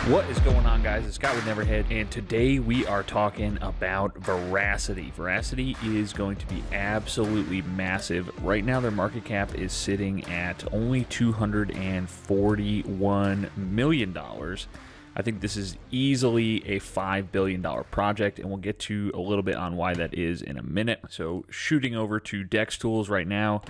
What is going on, guys? It's Scott with Neverhead, and today we are talking about Verasity. Verasity is going to be absolutely massive. Right now, their market cap is sitting at only $241 million. I think this is easily a $5 billion project, and we'll get to a little bit on why that is in a minute. So shooting over to Dex Tools right now.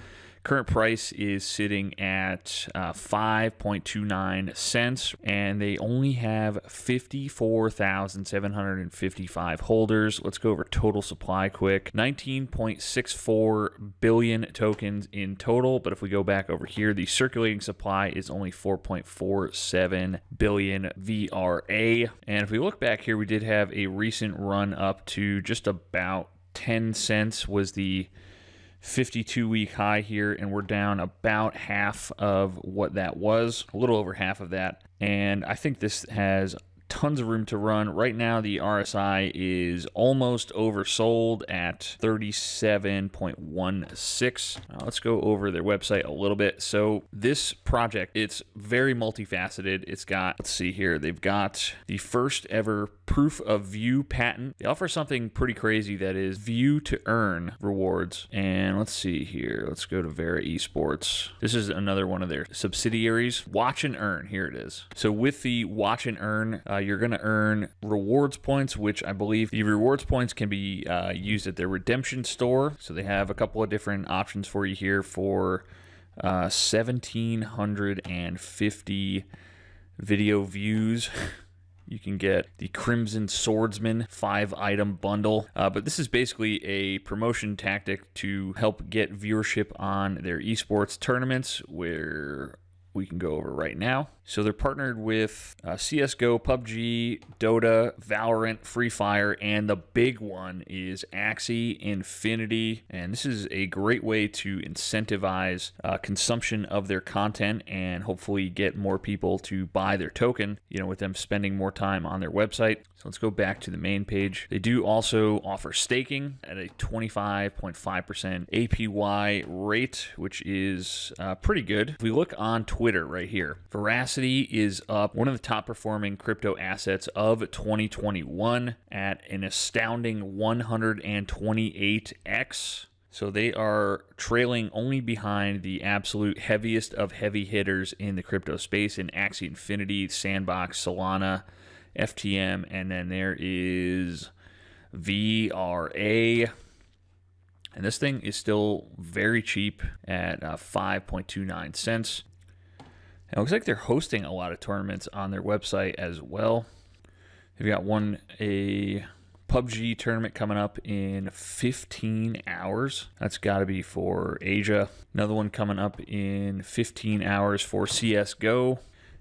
Current price is sitting at 5.29 cents, and they only have 54,755 holders. Let's go over total supply quick. 19.64 billion tokens in total, but if we go back over here, the circulating supply is only 4.47 billion VRA. And if we look back here, we did have a recent run up to just about 10 cents was the 52-week high here, and we're down about half of what that was, a little over half of that. And I think this has tons of room to run. Right now, the RSI is almost oversold at 37.16. Let's go over their website a little bit. So this project, it's very multifaceted. It's got, let's see here, they've got the first ever proof of view patent. They offer something pretty crazy that is view to earn rewards. And let's see here. Let's go to Vera Esports. This is another one of their subsidiaries. Watch and earn. Here it is. So with the watch and earn, you're going to earn rewards points, which I believe the rewards points can be used at their redemption store. So they have a couple of different options for you here for 1,750 video views. You can get the Crimson Swordsman 5-item bundle, but this is basically a promotion tactic to help get viewership on their esports tournaments, where we can go over right now. So they're partnered with CSGO, PUBG, Dota, Valorant, Free Fire, and the big one is Axie Infinity. And this is a great way to incentivize consumption of their content and hopefully get more people to buy their token, you know, with them spending more time on their website. So let's go back to the main page. They do also offer staking at a 25.5% APY rate, which is pretty good. If we look on Twitter right here, Verasity is up, one of the top performing crypto assets of 2021 at an astounding 128x. So they are trailing only behind the absolute heaviest of heavy hitters in the crypto space in Axie Infinity, Sandbox, Solana, FTM, and then there is VRA. And this thing is still very cheap at 5.29 cents. It looks like they're hosting a lot of tournaments on their website as well. They've got a PUBG tournament coming up in 15 hours. That's got to be for Asia. Another one coming up in 15 hours for CSGO.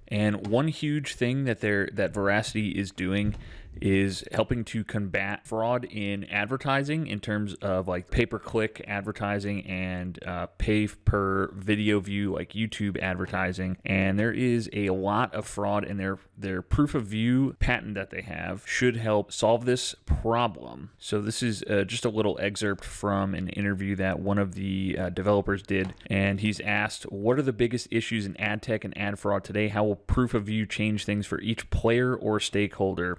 And one huge thing that Verasity is doing is helping to combat fraud in advertising in terms of like pay-per-click advertising and pay per video view like YouTube advertising. And there is a lot of fraud in their proof of view patent that they have should help solve this problem. So this is just a little excerpt from an interview that one of the developers did, and he's asked, what are the biggest issues in ad tech and ad fraud today? How will proof of view change things for each player or stakeholder?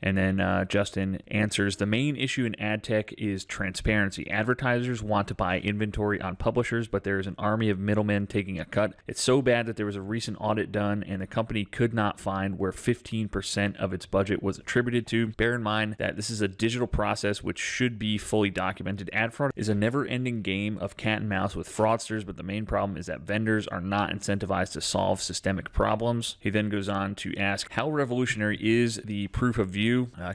And then Justin answers, the main issue in ad tech is transparency. Advertisers want to buy inventory on publishers, but there is an army of middlemen taking a cut. It's so bad that there was a recent audit done and the company could not find where 15% of its budget was attributed to. Bear in mind that this is a digital process which should be fully documented. Ad fraud is a never-ending game of cat and mouse with fraudsters, but the main problem is that vendors are not incentivized to solve systemic problems. He then goes on to ask, how revolutionary is the proof of view?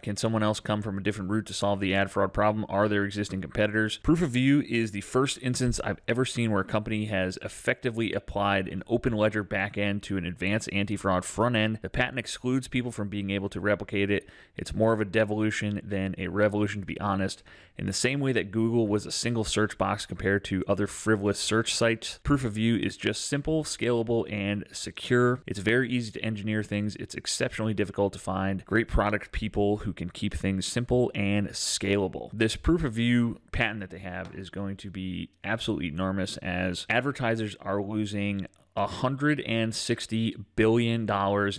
Can someone else come from a different route to solve the ad fraud problem? Are there existing competitors? Proof of view is the first instance I've ever seen where a company has effectively applied an open ledger backend to an advanced anti-fraud front end. The patent excludes people from being able to replicate it. It's more of a devolution than a revolution, to be honest. In the same way that Google was a single search box compared to other frivolous search sites, proof of view is just simple, scalable, and secure. It's very easy to engineer things. It's exceptionally difficult to find great product people who can keep things simple and scalable. This proof of view patent that they have is going to be absolutely enormous, as advertisers are losing $160 billion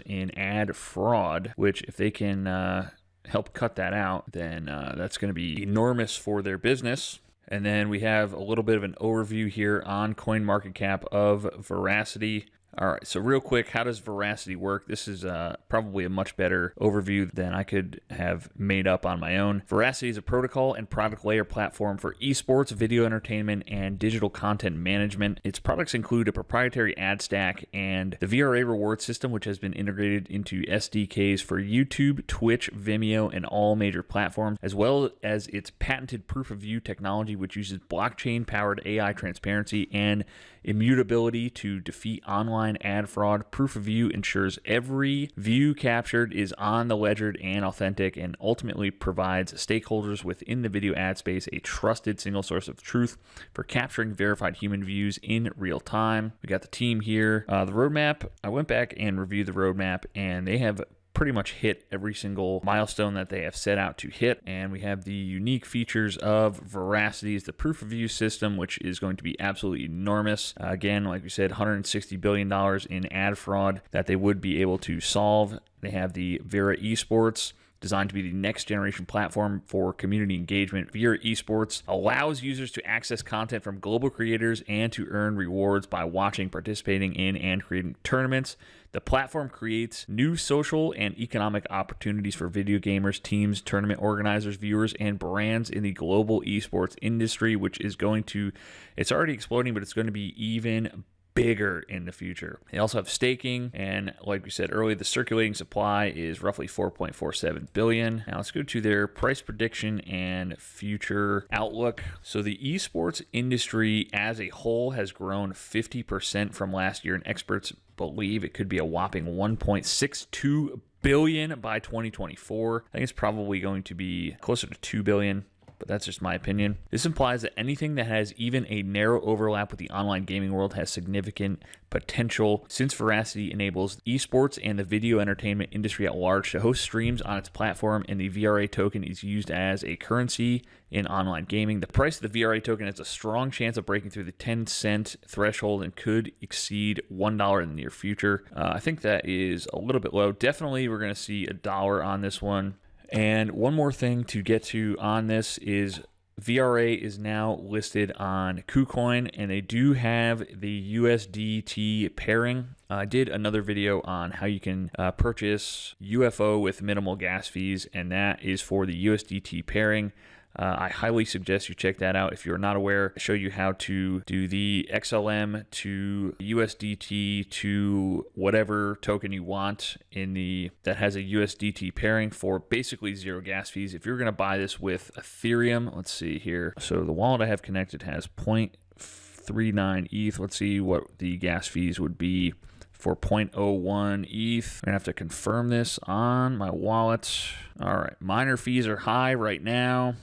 in ad fraud, which if they can help cut that out, then that's going to be enormous for their business. And then we have a little bit of an overview here on CoinMarketCap of Verasity. All right, so real quick, how does Verasity work? This is probably a much better overview than I could have made up on my own. Verasity is a protocol and product layer platform for esports, video entertainment, and digital content management. Its products include a proprietary ad stack and the VRA reward system, which has been integrated into SDKs for YouTube, Twitch, Vimeo, and all major platforms, as well as its patented proof-of-view technology, which uses blockchain-powered AI transparency and immutability to defeat online ad fraud. Proof of view ensures every view captured is on the ledger and authentic, and ultimately provides stakeholders within the video ad space a trusted single source of truth for capturing verified human views in real time. We got the team here. The roadmap, I went back and reviewed the roadmap, and they have pretty much hit every single milestone that they have set out to hit. And we have the unique features of Verasity is the proof of view system, which is going to be absolutely enormous. Again, like we said, $160 billion in ad fraud that they would be able to solve. They have the Vera Esports, designed to be the next generation platform for community engagement. Vera Esports allows users to access content from global creators and to earn rewards by watching, participating in, and creating tournaments. The platform creates new social and economic opportunities for video gamers, teams, tournament organizers, viewers, and brands in the global esports industry, which is going to, it's already exploding, but it's going to be even bigger in the future. They also have staking, and like we said earlier, the circulating supply is roughly 4.47 billion. Now let's go to their price prediction and future outlook. So the esports industry as a whole has grown 50% from last year, and experts believe it could be a whopping 1.62 billion by 2024. I think it's probably going to be closer to 2 billion. But that's just my opinion. This implies that anything that has even a narrow overlap with the online gaming world has significant potential, since Verasity enables esports and the video entertainment industry at large to host streams on its platform, and the VRA token is used as a currency in online gaming. The price of the VRA token has a strong chance of breaking through the 10-cent threshold and could exceed $1 in the near future. I think that is a little bit low. Definitely we're going to see $1 on this one. And one more thing to get to on this is VRA is now listed on KuCoin, and they do have the USDT pairing. I did another video on how you can purchase UFO with minimal gas fees, and that is for the USDT pairing. I highly suggest you check that out if you're not aware. I show you how to do the XLM to USDT to whatever token you want that has a USDT pairing for basically zero gas fees. If you're going to buy this with Ethereum, let's see here. So the wallet I have connected has 0.39 ETH. Let's see what the gas fees would be for 0.01 ETH. I'm gonna have to confirm this on my wallet. All right, miner fees are high right now.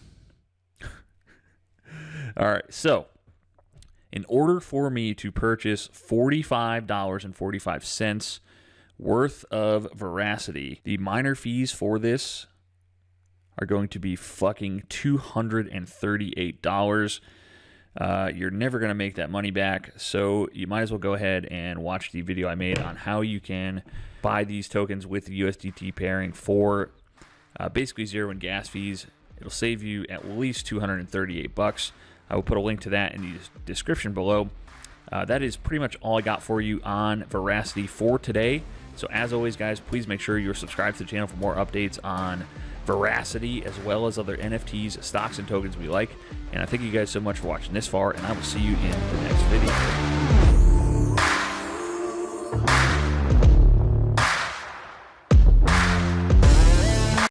All right, so in order for me to purchase $45.45 worth of Verasity, the miner fees for this are going to be fucking $238. You're never going to make that money back, so you might as well go ahead and watch the video I made on how you can buy these tokens with the USDT pairing for basically zero in gas fees. It'll save you at least $238. I will put a link to that in the description below. That is pretty much all I got for you on Verasity for today. So as always, guys, please make sure you're subscribed to the channel for more updates on Verasity, as well as other NFTs, stocks, and tokens we like. And I thank you guys so much for watching this far, and I will see you in the next video.